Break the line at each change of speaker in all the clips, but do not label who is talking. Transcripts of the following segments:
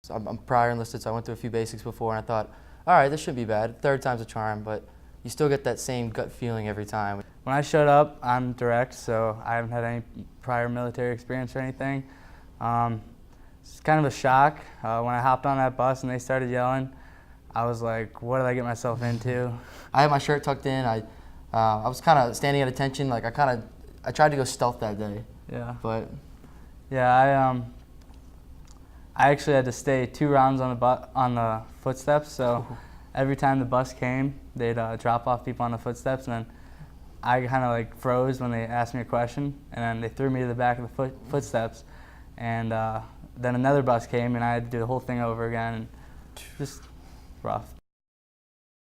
So I'm prior enlisted, so I went through a few basics before, and I thought, all right, this shouldn't be bad. Third time's a charm, but you still get that same gut feeling every time.
When I showed up, I'm direct, so I haven't had any prior military experience or anything. It's kind of a shock. When I hopped on that bus and they started yelling, I was like, what did I get myself into?
I had my shirt tucked in. I was kind of standing at attention. Like I tried to go stealth that day.
Yeah.
But
yeah, I actually had to stay 2 rounds on the footsteps. So every time the bus came, they'd drop off people on the footsteps, and then I kind of like froze when they asked me a question, and then they threw me to the back of the footsteps, and then another bus came, and I had to do the whole thing over again, and just rough.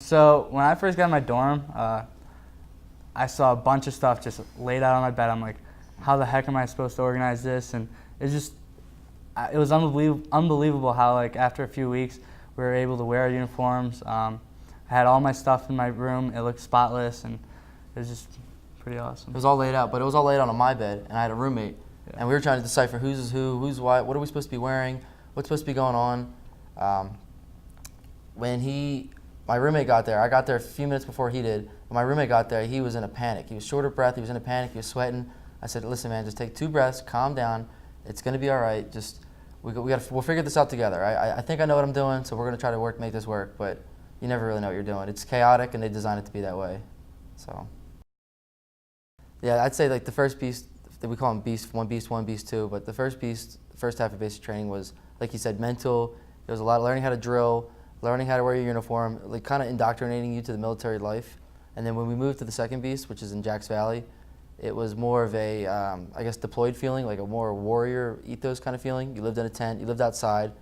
So when I first got in my dorm, I saw a bunch of stuff just laid out on my bed. I'm like, how the heck am I supposed to organize this? And it was unbelievable how, like, after a few weeks we were able to wear our uniforms. I had all my stuff in my room. It looked spotless, and it was just pretty awesome.
It was all laid out, but it was all laid out on my bed, and I had a roommate.
Yeah.
And we were trying to decipher who's who's what are we supposed to be wearing, what's supposed to be going on. When my roommate got there, I got there a few minutes before he did. When my roommate got there, he was in a panic. He was short of breath, he was in a panic, he was sweating. I said, listen man, just take 2 breaths, calm down, it's gonna be all right, we'll figure this out together. I think I know what I'm doing, so we're gonna try to make this work, but you never really know what you're doing. It's chaotic and they designed it to be that way. So yeah, I'd say like the first beast, we call them beast 1, beast 2, but the first half of basic training was, like you said, mental. There was a lot of learning how to drill, learning how to wear your uniform, like kind of indoctrinating you to the military life. And then when we moved to the second beast, which is in Jacks Valley, it was more of a, I guess, deployed feeling, like a more warrior ethos kind of feeling. You lived in a tent, you lived outside,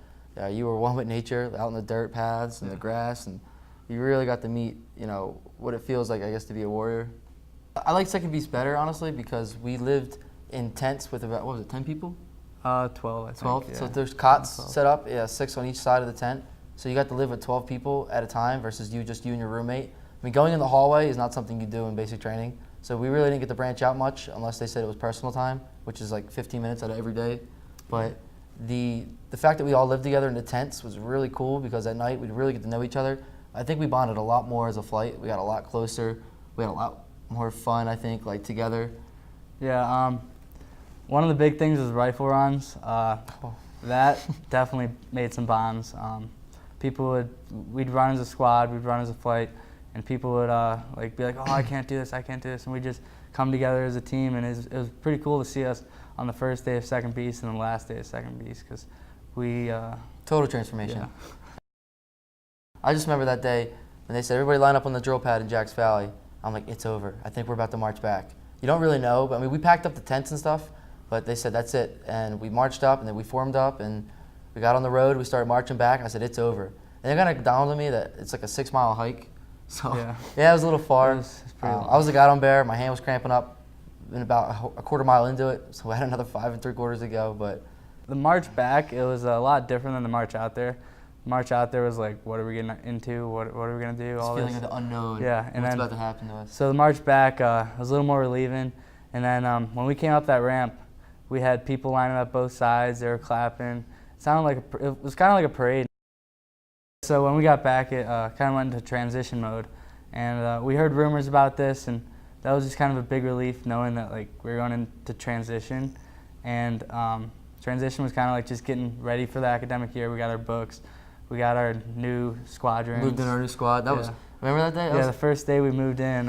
you were one with nature, out in the dirt paths and the grass, and you really got to meet, what it feels like, I guess, to be a warrior. I like second beast better, honestly, because we lived in tents with about, what was it, 10 people?
12, I think.
12?
Yeah.
So there's cots
12.
set up, 6 on each side of the tent. So you got to live with 12 people at a time versus you and your roommate. I mean, going in the hallway is not something you do in basic training. So we really didn't get to branch out much unless they said it was personal time, which is like 15 minutes out of every day. But the fact that we all lived together in the tents was really cool because at night we'd really get to know each other. I think we bonded a lot more as a flight. We got a lot closer. We had a lot more fun, I think, like together.
Yeah, one of the big things was rifle runs. That definitely made some bonds. We'd run as a squad, we'd run as a flight, and people would be like, oh, I can't do this, and we'd just come together as a team, and it was pretty cool to see us on the first day of second beast and the last day of second beast, because we...
Total transformation.
Yeah.
I just remember that day when they said, everybody line up on the drill pad in Jacks Valley. I'm like, it's over. I think we're about to march back. You don't really know, but I mean, we packed up the tents and stuff, but they said, that's it. And we marched up, and then we formed up, and we got on the road, we started marching back. I said, it's over. And they kind of dawned on me that it's like a 6-mile hike. So yeah, it was a little far.
It was pretty long.
I was the guy on bear, my hand was cramping up in about a quarter mile into it, so I had another 5 3/4 to go. But
the march back, it was a lot different than the march out there. The march out there was like, what are we getting into? What are we going to do?
All feeling of the unknown.
Yeah, and
what's
then,
about to happen to us.
So the march back was a little more relieving. And then when we came up that ramp, we had people lining up both sides. They were clapping. It was kind of like a parade. So when we got back, it kind of went into transition mode. And we heard rumors about this, and that was just kind of a big relief knowing that we were going into transition. And transition was kind of like just getting ready for the academic year. We got our books. We got our new squadrons.
Moved in our new squad. Remember that day?
The first day we moved in,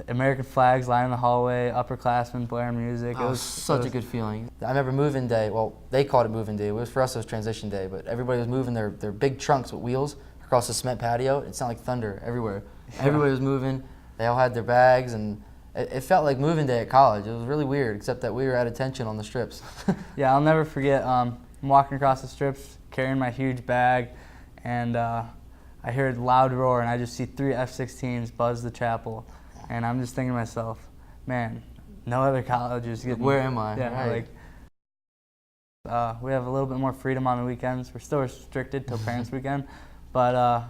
American flags lining the hallway, upperclassmen blaring music.
It was such a good feeling. I remember move-in day. Well, they called it move-in day. For us, it was transition day. But everybody was moving their big trunks with wheels across the cement patio. It sounded like thunder everywhere. Yeah. Everybody was moving. They all had their bags, and it felt like moving day at college. It was really weird, except that we were at attention on the strips.
Yeah, I'll never forget. I'm walking across the strips, carrying my huge bag, and I heard a loud roar, and I just see 3 F-16s buzz the chapel. And I'm just thinking to myself, man, no other college is getting...
Where am I?
Yeah,
right.
We have a little bit more freedom on the weekends. We're still restricted till Parents' Weekend, but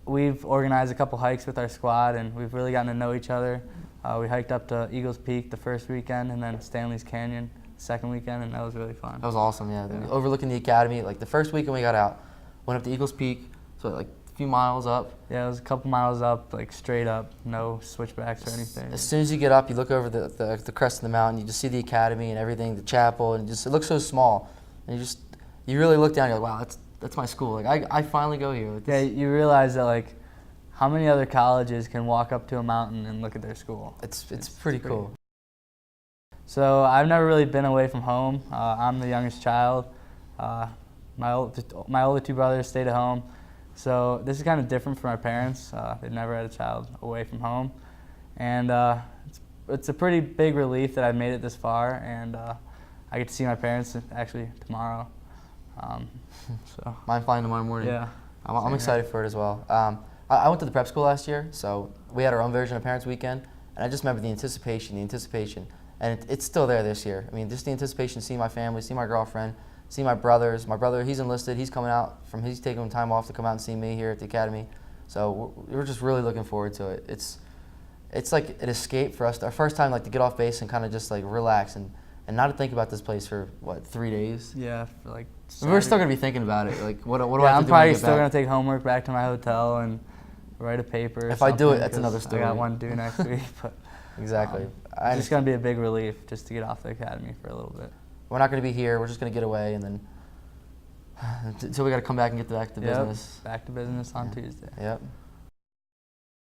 we've organized a couple hikes with our squad, and we've really gotten to know each other. We hiked up to Eagles Peak the first weekend, and then Stanley's Canyon second weekend, and that was really fun.
That was awesome, yeah.
Yeah.
Overlooking the academy, like the first weekend we got out, went up to Eagles Peak, so like a few miles up.
Yeah, it was a couple miles up, like straight up, no switchbacks or anything.
As soon as you get up, you look over the crest of the mountain, you just see the academy and everything, the chapel, and it looks so small. And you really look down, and you're like, wow, that's my school. Like I finally go here.
Yeah, you realize that like, how many other colleges can walk up to a mountain and look at their school?
It's pretty cool.
So I've never really been away from home. I'm the youngest child. My older two brothers stayed at home. So this is kind of different for my parents. They've never had a child away from home. And it's a pretty big relief that I've made it this far, and I get to see my parents actually tomorrow. So
Mine flying tomorrow morning.
yeah,
I'm excited for it as well. I went to the prep school last year, so we had our own version of Parents Weekend, and I just remember the anticipation, and it's still there this year. I mean, just the anticipation, seeing my family, seeing my girlfriend, seeing my brothers. My brother, he's enlisted. He's coming out he's taking time off to come out and see me here at the academy. So we're just really looking forward to it. It's like an escape for us. Our first time, like, to get off base and kind of just like relax and not to think about this place for what, 3 days.
yeah, for like.
We're still gonna be thinking about it. Like, what do I have to do?
I'm
when I
probably
get
still
back?
gonna take homework back to my hotel and write a paper. Or
If I do it,
something,
that's
'cause
another story.
I got one due next week, but
Exactly.
it's just gonna be a big relief just to get off the academy for a little bit.
We're not gonna be here. We're just gonna get away, and then until we gotta come back and get back to business.
Back to business on
Yeah.
Tuesday.
Yep.